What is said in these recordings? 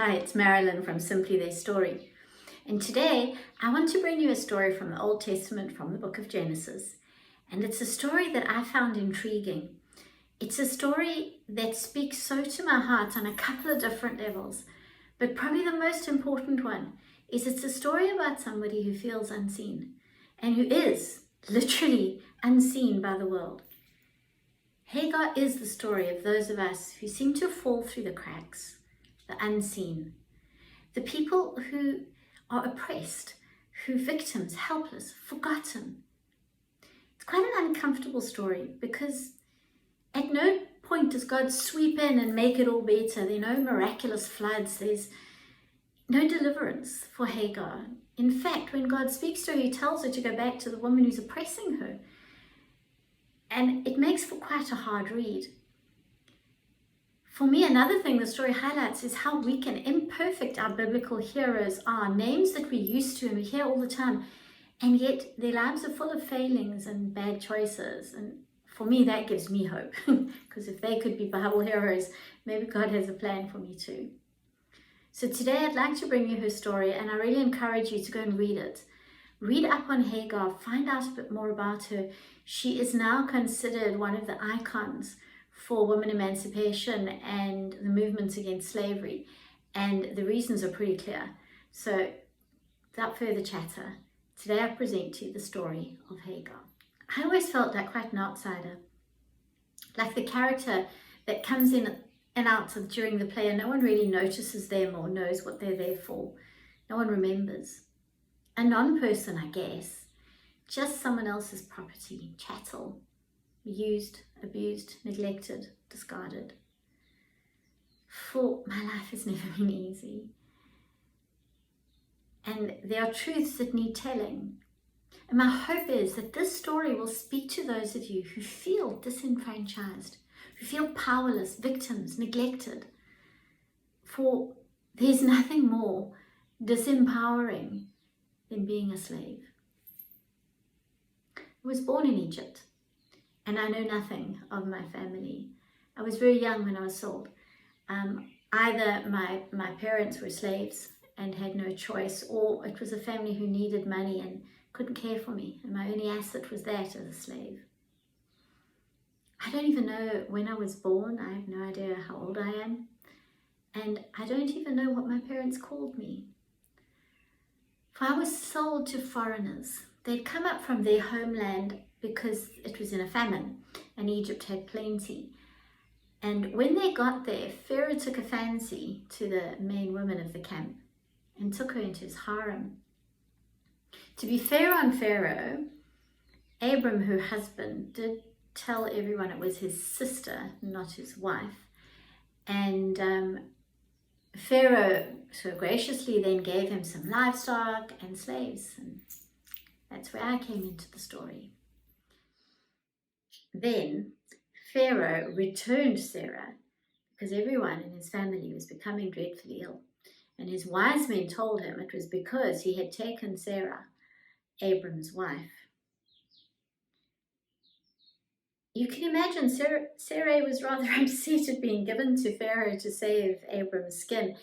Hi, it's Marilyn from Simply Their Story. And today I want to bring you a story from the Old Testament from the book of Genesis. And it's a story that I found intriguing. It's a story that speaks so to my heart on a couple of different levels. But probably the most important one is it's a story about somebody who feels unseen and who is literally unseen by the world. Hagar is the story of those of us who seem to fall through the cracks, the unseen, the people who are oppressed, who are victims, helpless, forgotten. It's quite an uncomfortable story because at no point does God sweep in and make it all better. There are no miraculous floods. There's no deliverance for Hagar. In fact, when God speaks to her, he tells her to go back to the woman who's oppressing her. And it makes for quite a hard read. For me, another thing the story highlights is how weak and imperfect our biblical heroes are. Names that we're used to and we hear all the time, and yet their lives are full of failings and bad choices. And for me, that gives me hope, because if they could be Bible heroes, maybe God has a plan for me too. So today I'd like to bring you her story, and I really encourage you to go and read it. Read up on Hagar, find out a bit more about her. She is now considered one of the icons for women emancipation and the movements against slavery. And the reasons are pretty clear. So without further chatter, today I present to you the story of Hagar. I always felt like quite an outsider, like the character that comes in and out during the play and no one really notices them or knows what they're there for. No one remembers. A non-person, I guess, just someone else's property, chattel, used, abused, neglected, discarded. For my life has never been easy. And there are truths that need telling. And my hope is that this story will speak to those of you who feel disenfranchised, who feel powerless, victims, neglected. For there's nothing more disempowering than being a slave. I was born in Egypt, and I know nothing of my family. I was very young when I was sold. Either my parents were slaves and had no choice, or it was a family who needed money and couldn't care for me, and my only asset was that as a slave. I don't even know when I was born. I have no idea how old I am, and I don't even know what my parents called me. For I was sold to foreigners. They'd come up from their homeland because it was in a famine and Egypt had plenty. And when they got there, Pharaoh took a fancy to the main woman of the camp and took her into his harem. To be fair on Pharaoh, Abram, her husband, did tell everyone it was his sister, not his wife. And Pharaoh so graciously then gave him some livestock and slaves. And that's where I came into the story. Then Pharaoh returned Sarah because everyone in his family was becoming dreadfully ill. And his wise men told him it was because he had taken Sarah, Abram's wife. You can imagine Sarah was rather upset at being given to Pharaoh to save Abram's skin.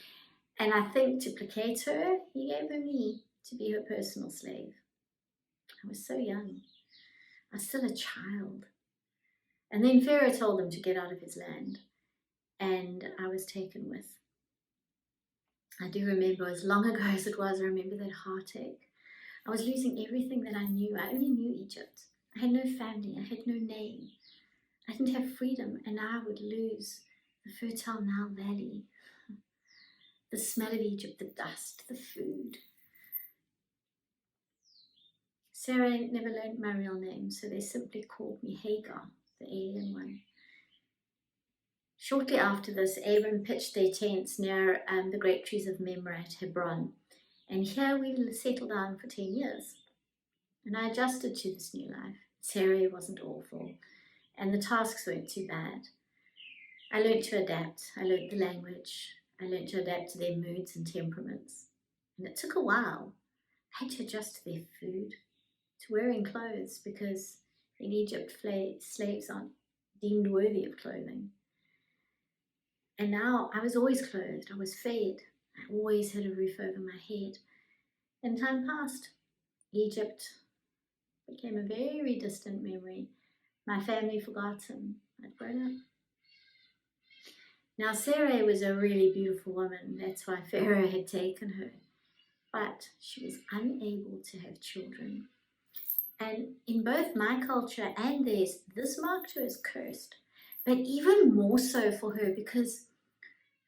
And I think to placate her, he gave her me to be her personal slave. I was so young. I was still a child. And then Pharaoh told him to get out of his land, and I was taken with. I do remember, as long ago as it was, I remember that heartache. I was losing everything that I knew. I only knew Egypt. I had no family. I had no name. I didn't have freedom, and I would lose the fertile Nile Valley, the smell of Egypt, the dust, the food. Sarah never learned my real name, so they simply called me Hagar, the alien one. Shortly after this, Abram pitched their tents near the great trees of Mamre at Hebron, and here we settled down for 10 years. And I adjusted to this new life. Sarai wasn't awful, and the tasks weren't too bad. I learned to adapt. I learned the language. I learned to adapt to their moods and temperaments. And it took a while. I had to adjust to their food, to wearing clothes, because in Egypt, slaves aren't deemed worthy of clothing. And now I was always clothed, I was fed, I always had a roof over my head. And time passed. Egypt became a very distant memory. My family forgot him. I'd grown up. Now, Sarah was a really beautiful woman. That's why Pharaoh had taken her. But she was unable to have children. And in both my culture and theirs, this marked her as cursed. But even more so for her, because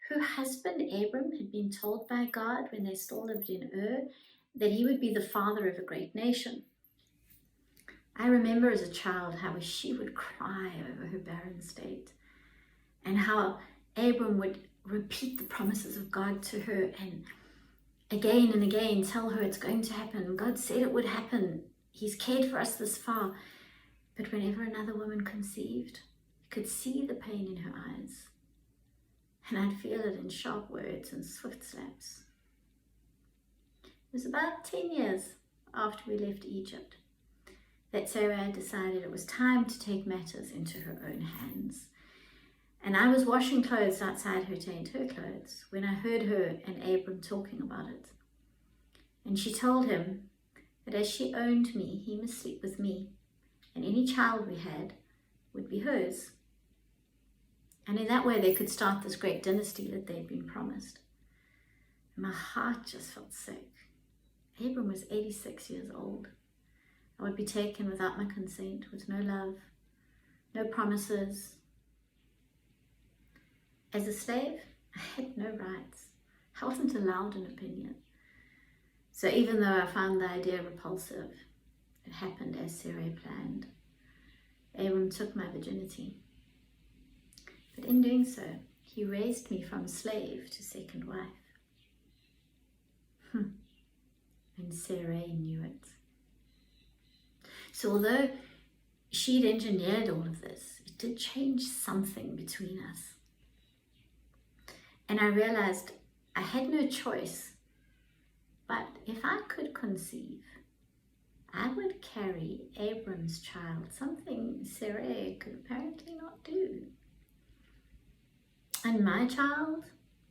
her husband Abram had been told by God when they still lived in Ur that he would be the father of a great nation. I remember as a child how she would cry over her barren state, and how Abram would repeat the promises of God to her and again tell her it's going to happen. God said it would happen. He's cared for us this far. But whenever another woman conceived, you could see the pain in her eyes. And I'd feel it in sharp words and swift slaps. It was about 10 years after we left Egypt that Sarah decided it was time to take matters into her own hands. And I was washing clothes outside her tent, her clothes, when I heard her and Abram talking about it. And she told him that as she owned me, he must sleep with me, and any child we had would be hers. And in that way they could start this great dynasty that they'd been promised. And my heart just felt sick. Abram was 86 years old. I would be taken without my consent, with no love, no promises. As a slave, I had no rights. I wasn't allowed an opinion. So even though I found the idea repulsive, it happened as Sarah planned. Abram took my virginity. But in doing so, he raised me from slave to second wife. And Sarah knew it. So although she'd engineered all of this, it did change something between us. And I realized I had no choice, but if I could conceive, I would carry Abram's child, something Sarah could apparently not do. And my child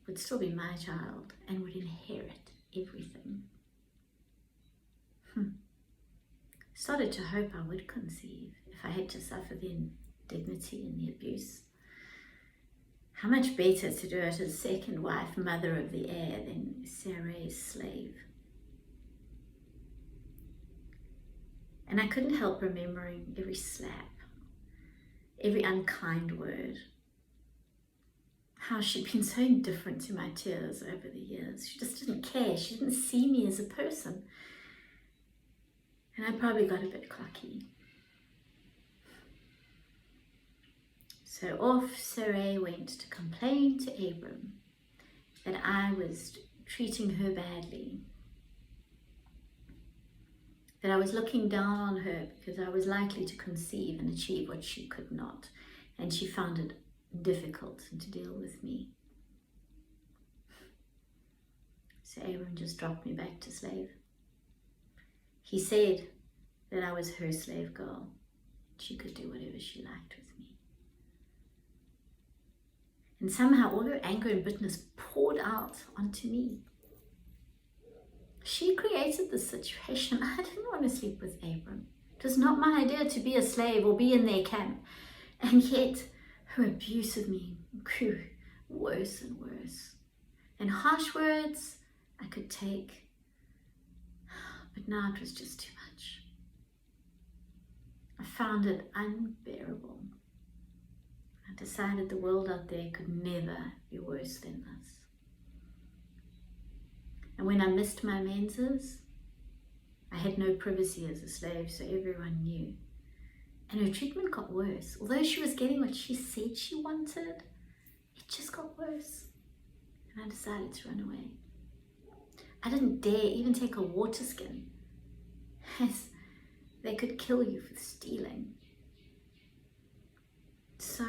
would still be my child and would inherit everything. Started to hope I would conceive if I had to suffer the indignity and the abuse. How much better to do it as second wife, mother of the heir, than Sarah's slave. And I couldn't help remembering every slap, every unkind word, how she'd been so indifferent to my tears over the years. She just didn't care. She didn't see me as a person. And I probably got a bit cocky. So off Sarai went to complain to Abram that I was treating her badly, that I was looking down on her because I was likely to conceive and achieve what she could not, and she found it difficult to deal with me. So Abram just dropped me back to slave. He said that I was her slave girl. She could do whatever she liked with me. And somehow all her anger and bitterness poured out onto me. She created this situation. I didn't want to sleep with Abram. It was not my idea to be a slave or be in their camp. And yet her abuse of me grew worse and worse. And harsh words I could take, but now it was just too much. I found it unbearable. I decided the world out there could never be worse than this. And when I missed my menses, I had no privacy as a slave, so everyone knew. And her treatment got worse. Although she was getting what she said she wanted, it just got worse. And I decided to run away. I didn't dare even take a water skin, as they could kill you for stealing. So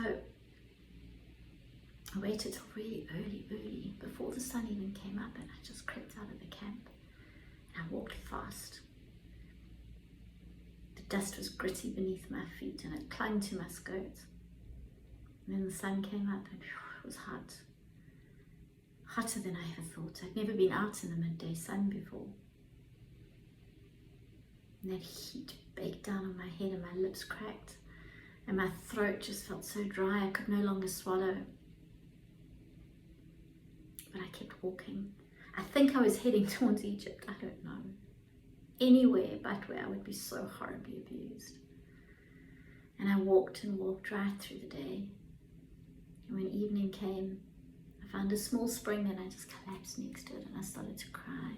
I waited till really early, before the sun even came up, and I just crept out of the camp. And I walked fast. The dust was gritty beneath my feet and it clung to my skirts. And then the sun came up and it was hot. hotter than I ever thought. I'd never been out in the midday sun before. And that heat baked down on my head and my lips cracked. And my throat just felt so dry I could no longer swallow. But I kept walking. I think I was heading towards Egypt, I don't know. Anywhere but where I would be so horribly abused. And I walked and walked right through the day. And when evening came, I found a small spring and I just collapsed next to it and I started to cry.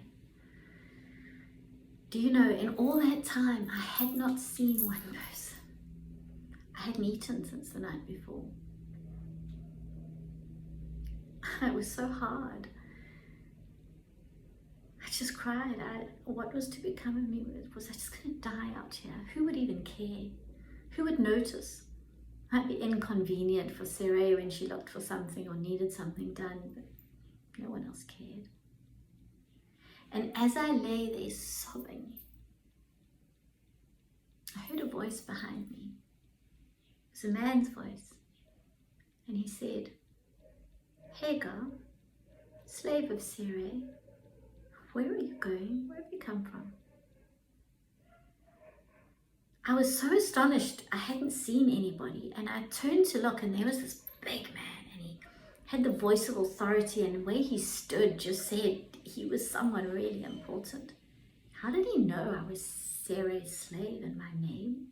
Do you know, in all that time, I had not seen one person. I hadn't eaten since the night before. It was so hard. I just cried. What was to become of me was I just going to die out here. Who would even care? Who would notice? It might be inconvenient for Sarah when she looked for something or needed something done, but no one else cared. And as I lay there sobbing, I heard a voice behind me. It was a man's voice. And he said, "Hagar, slave of Sarah, where are you going? Where have you come from?" I was so astonished. I hadn't seen anybody. And I turned to look and there was this big man and he had the voice of authority, and the way he stood just said he was someone really important. How did he know I was Sarah's slave and my name?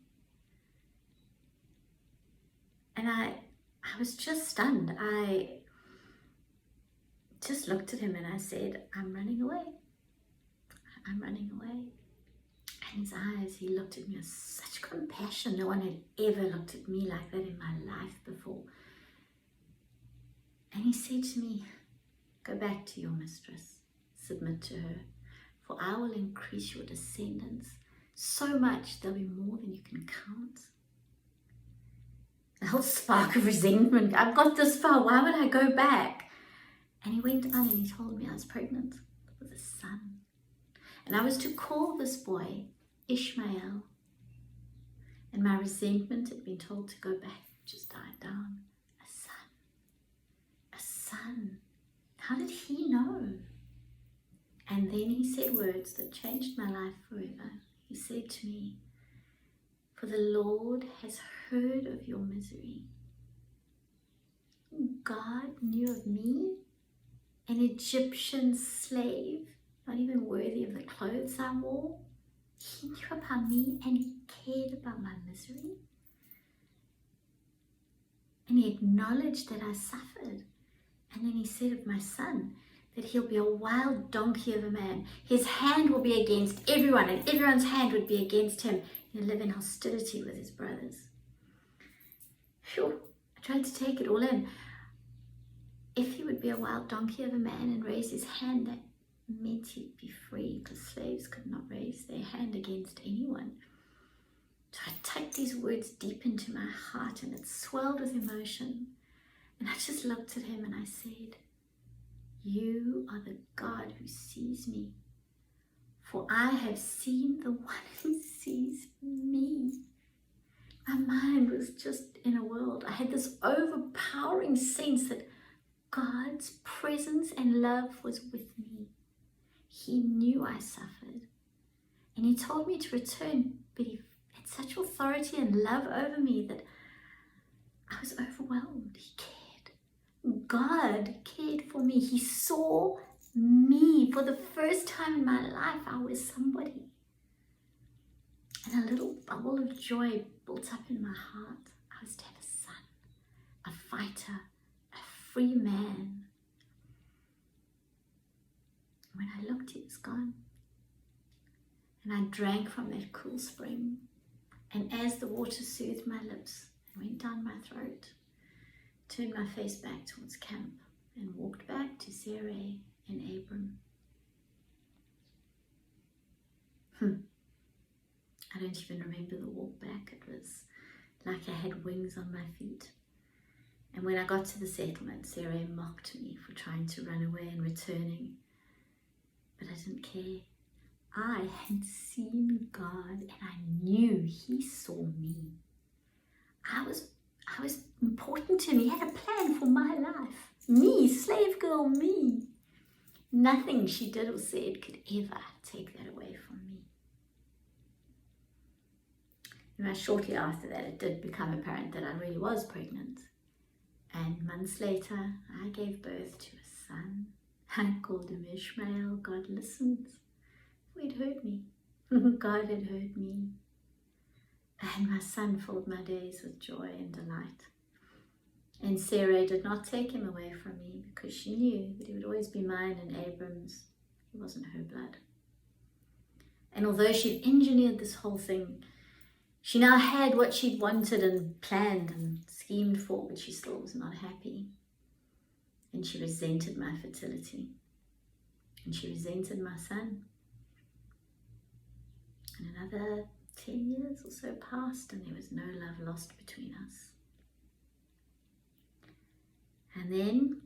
And I was just stunned. I just looked at him and I said, "I'm running away. I'm running away." And his eyes, he looked at me with such compassion. No one had ever looked at me like that in my life before. And he said to me, "Go back to your mistress, submit to her, for I will increase your descendants so much there'll be more than you can count." A whole spark of resentment. I've got this far, why would I go back? And he went on and he told me I was pregnant with a son. And I was to call this boy Ishmael. And my resentment had been told to go back just died down. A son. A son. How did he know? And then he said words that changed my life forever. He said to me, "For the Lord has heard of your misery." God knew of me, an Egyptian slave, not even worthy of the clothes I wore. He knew about me and he cared about my misery. And he acknowledged that I suffered. And then he said of my son that he'll be a wild donkey of a man. His hand will be against everyone and everyone's hand would be against him. He'll live in hostility with his brothers. Phew, I tried to take it all in. If he would be a wild donkey of a man and raise his hand, that meant he'd be free, because slaves could not raise their hand against anyone. So I tucked these words deep into my heart and it swelled with emotion. And I just looked at him and I said, "You are the God who sees me, for I have seen the one who sees me." My mind was just in a world. I had this overpowering sense that God's presence and love was with me. He knew I suffered. And he told me to return, but he had such authority and love over me that I was overwhelmed. He cared. God cared for me. He saw me. For the first time in my life, I was somebody. And a little bubble of joy built up in my heart. I was to have a son, a fighter, a free man. When I looked, he was gone. And I drank from that cool spring. And as the water soothed my lips and went down my throat, turned my face back towards camp and walked back to Sarai and Abram. I don't even remember the walk back. It was like I had wings on my feet. And when I got to the settlement, Sarai mocked me for trying to run away and returning. But I didn't care. I had seen God and I knew he saw me. I was important to him. He had a plan for my life. Me, slave girl, me. Nothing she did or said could ever take that away from me. Shortly after that, it did become apparent that I really was pregnant. And months later, I gave birth to a son. I called him Ishmael. God listens. He'd heard me. God had heard me. And my son filled my days with joy and delight. And Sarah did not take him away from me because she knew that he would always be mine and Abram's. He wasn't her blood. And although she'd engineered this whole thing, she now had what she'd wanted and planned and schemed for, but she still was not happy. And she resented my fertility. And she resented my son. And another 10 years or so passed, and there was no love lost between us. And then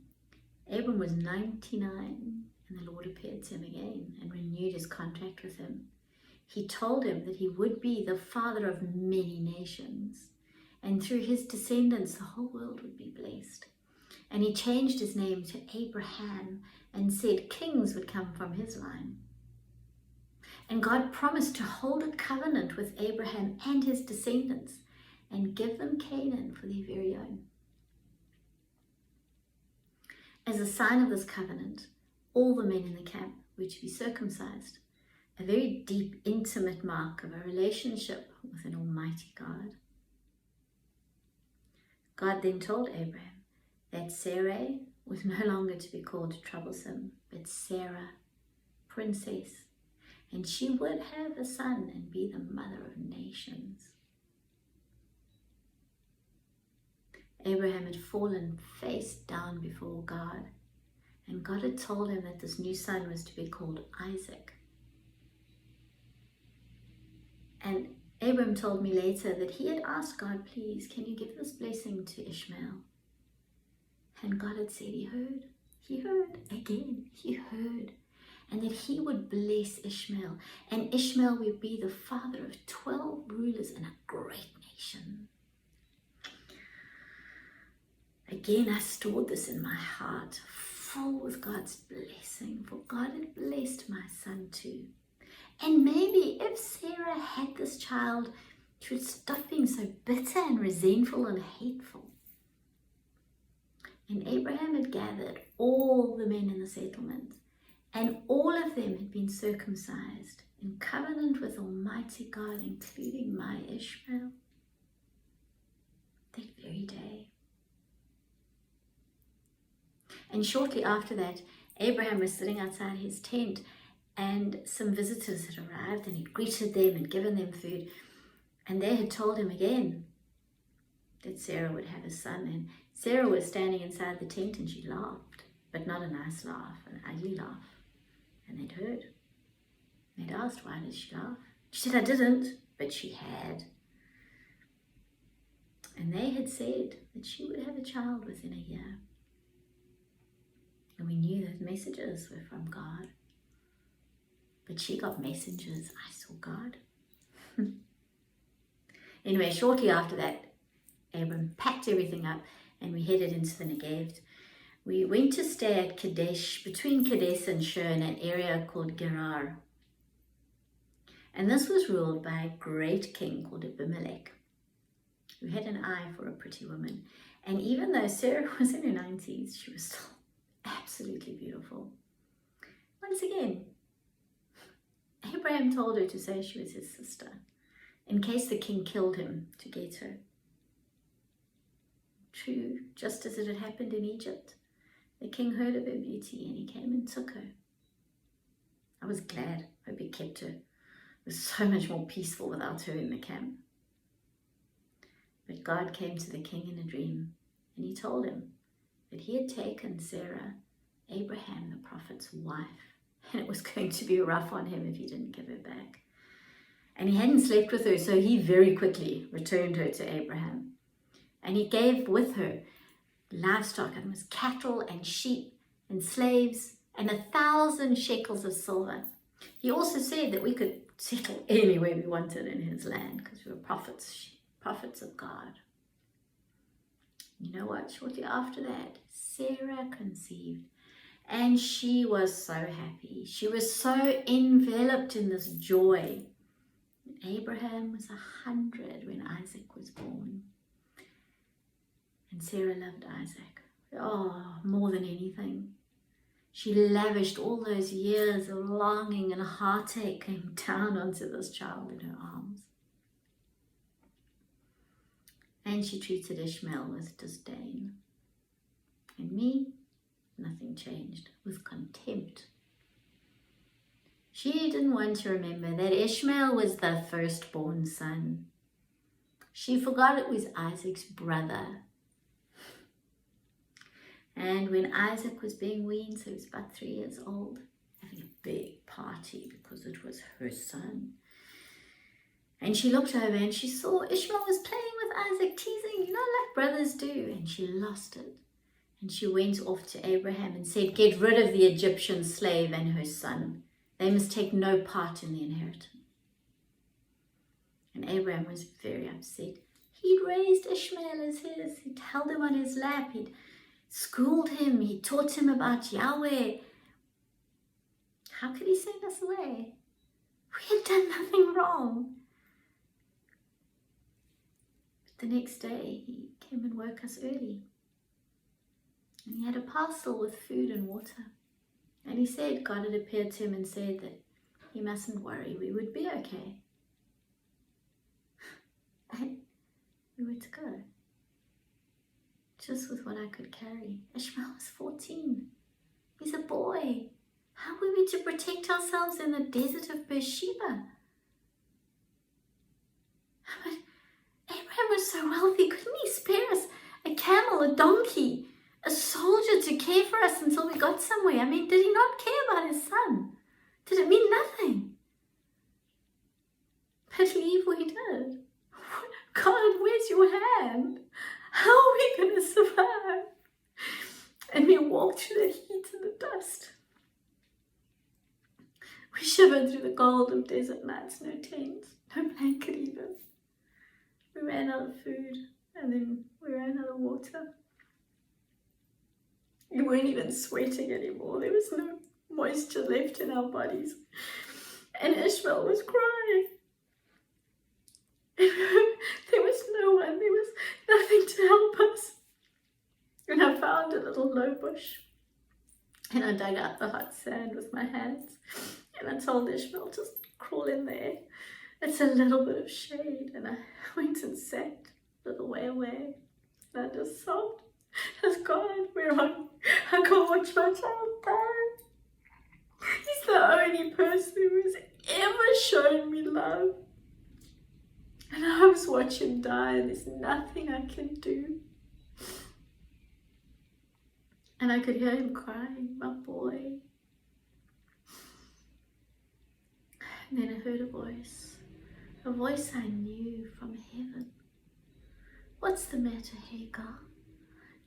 Abram was 99, and the Lord appeared to him again and renewed his contract with him. He told him that he would be the father of many nations, and through his descendants the whole world would be blessed. And he changed his name to Abraham and said kings would come from his line. And God promised to hold a covenant with Abraham and his descendants and give them Canaan for their very own. As a sign of this covenant, all the men in the camp were to be circumcised, a very deep, intimate mark of a relationship with an almighty God. God then told Abraham that Sarai was no longer to be called troublesome, but Sarah, princess, and she would have a son and be the mother of nations. Abraham had fallen face down before God, and God had told him that this new son was to be called Isaac. And Abram told me later that he had asked God, please, can you give this blessing to Ishmael? And God had said he heard, he heard, and that he would bless Ishmael, and Ishmael would be the father of 12 rulers and a great nation. Again, I stored this in my heart, full with God's blessing, for God had blessed my son too. And maybe if Sarah had this child, she would stop being so bitter and resentful and hateful. And Abraham had gathered all the men in the settlement, and all of them had been circumcised in covenant with Almighty God, including my Ishmael, that very day. And shortly after that, Abraham was sitting outside his tent, and some visitors had arrived, and he greeted them and given them food. And they had told him again that Sarah would have a son. And Sarah was standing inside the tent, and she laughed, but not a nice laugh, an ugly laugh. And they'd heard. They'd asked, why did she laugh? She said, I didn't, but she had. And they had said that she would have a child within a year. And we knew those messages were from God. But she got messengers, I saw God. Anyway, shortly after that, Abram packed everything up and we headed into the Negev. We went to stay at Kadesh, between Kadesh and Shur, in an area called Gerar. And this was ruled by a great king called Abimelech, who had an eye for a pretty woman. And even though Sarah was in her 90s, she was still absolutely beautiful. Once again, Abraham told her to say she was his sister, in case the king killed him to get her. True, just as it had happened in Egypt, the king heard of her beauty and he came and took her. I was glad. Hope he kept her. It was so much more peaceful without her in the camp. But God came to the king in a dream, and he told him that he had taken Sarah, Abraham the prophet's wife, and it was going to be rough on him if he didn't give her back. And he hadn't slept with her, so he very quickly returned her to Abraham. And he gave with her livestock, and it was cattle and sheep and slaves and 1,000 shekels of silver. He also said that we could settle anywhere we wanted in his land because we were prophets of God. You know what? Shortly after that, Sarah conceived. And she was so happy. She was so enveloped in this joy. Abraham was 100 when Isaac was born. And Sarah loved Isaac. Oh, more than anything. She lavished all those years of longing and heartache came down onto this child in her arms. And she treated Ishmael with disdain. And me, nothing changed, with contempt. She didn't want to remember that Ishmael was the firstborn son. She forgot it was Isaac's brother. And when Isaac was being weaned, so he was about 3 years old, having a big party because it was her son. And she looked over and she saw Ishmael was playing with Isaac, teasing, like brothers do. And she lost it. And she went off to Abraham and said, "Get rid of the Egyptian slave and her son. They must take no part in the inheritance." And Abraham was very upset. He'd raised Ishmael as his. He'd held him on his lap. He'd schooled him. He taught him about Yahweh. How could he send us away? We had done nothing wrong. But the next day, he came and woke us early. And he had a parcel with food and water. And he said, God had appeared to him and said that he mustn't worry, we would be okay. And we were to go. Just with what I could carry. Ishmael was 14. He's a boy. How were we to protect ourselves in the desert of Beersheba? But Abraham was so wealthy, couldn't he spare us a camel, a donkey, a soldier to care for us until we got somewhere? I mean, did he not care about his son? Did it mean nothing? But leave we did. God, where's your hand? How are we going to survive? And we walked through the heat and the dust. We shivered through the cold of desert nights, no tents, no blanket even. We ran out of food and then we ran out of water. We weren't even sweating anymore. There was no moisture left in our bodies. And Ishmael was crying. There was no one, there was nothing to help us. And I found a little low bush and I dug out the hot sand with my hands and I told Ishmael, just crawl in there. It's a little bit of shade. And I went and sat a little way away and I just sobbed. As God, we're on. I can't watch my child die. He's the only person who has ever shown me love. And I was watching him die and there's nothing I can do. And I could hear him crying, my boy. And then I heard a voice I knew from heaven. What's the matter, Hagar?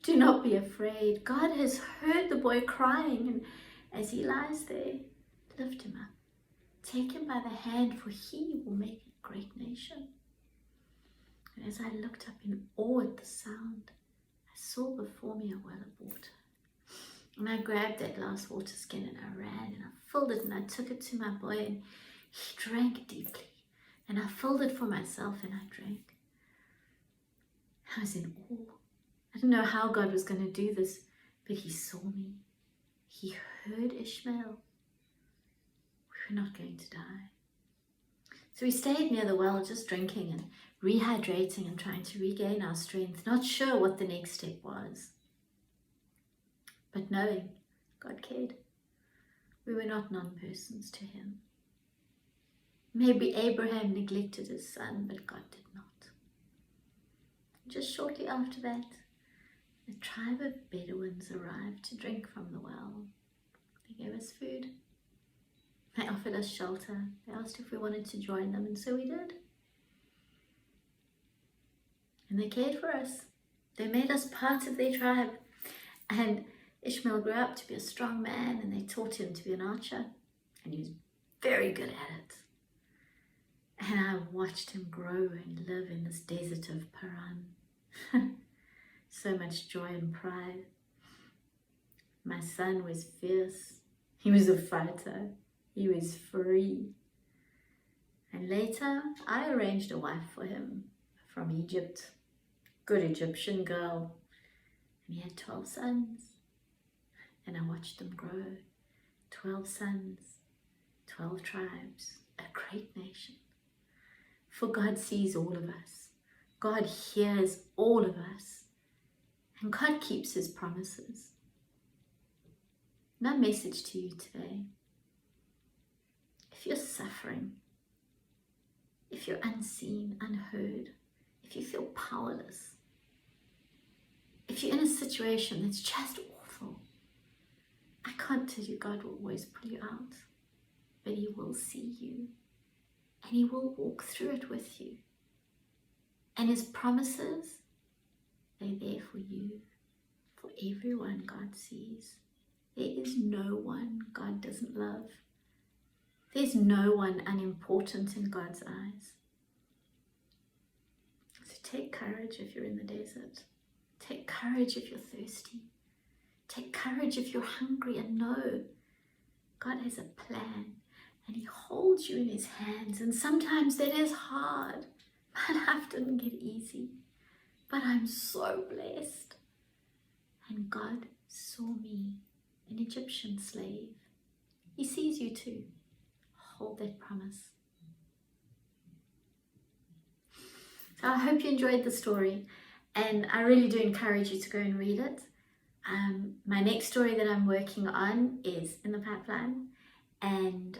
Do not be afraid. God has heard the boy crying, and as he lies there, lift him up. Take him by the hand, for he will make a great nation. And as I looked up in awe at the sound, I saw before me a well of water. And I grabbed that last water skin and I ran and I filled it and I took it to my boy and he drank deeply. And I filled it for myself and I drank. I was in awe. I didn't know how God was going to do this, but he saw me. He heard Ishmael. We were not going to die. So we stayed near the well just drinking and rehydrating and trying to regain our strength, not sure what the next step was. But knowing God cared. We were not non-persons to him. Maybe Abraham neglected his son, but God did not. Just shortly after that, a tribe of Bedouins arrived to drink from the well. They gave us food. They offered us shelter. They asked if we wanted to join them, and so we did. And they cared for us. They made us part of their tribe. And Ishmael grew up to be a strong man, and they taught him to be an archer. And he was very good at it. And I watched him grow and live in this desert of Paran. So much joy and pride. My son was fierce. He was a fighter. He was free. And later, I arranged a wife for him from Egypt. Good Egyptian girl. And he had 12 sons. And I watched them grow. 12 sons, 12 tribes, a great nation. For God sees all of us. God hears all of us. And God keeps his promises. My message to you today, if you're suffering, if you're unseen, unheard, if you feel powerless, if you're in a situation that's just awful, I can't tell you God will always pull you out, but he will see you and he will walk through it with you. And his promises, they're there for you, for everyone God sees. There is no one God doesn't love. There's no one unimportant in God's eyes. So take courage if you're in the desert. Take courage if you're thirsty. Take courage if you're hungry, and know God has a plan and he holds you in his hands. And sometimes that is hard. My life didn't get easy, but I'm so blessed. And God saw me, an Egyptian slave. He sees you too. Hold that promise. So I hope you enjoyed the story, and I really do encourage you to go and read it. My next story that I'm working on is in the pipeline, and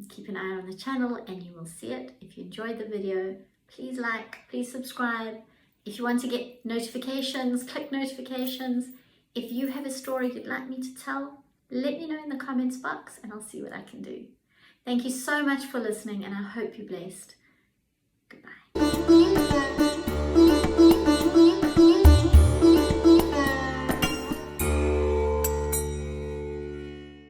keep an eye on the channel and you will see it. If you enjoyed the video, please like, please subscribe. If you want to get notifications, click notifications. If you have a story you'd like me to tell, let me know in the comments box and I'll see what I can do. Thank you so much for listening, and I hope you're blessed. Goodbye.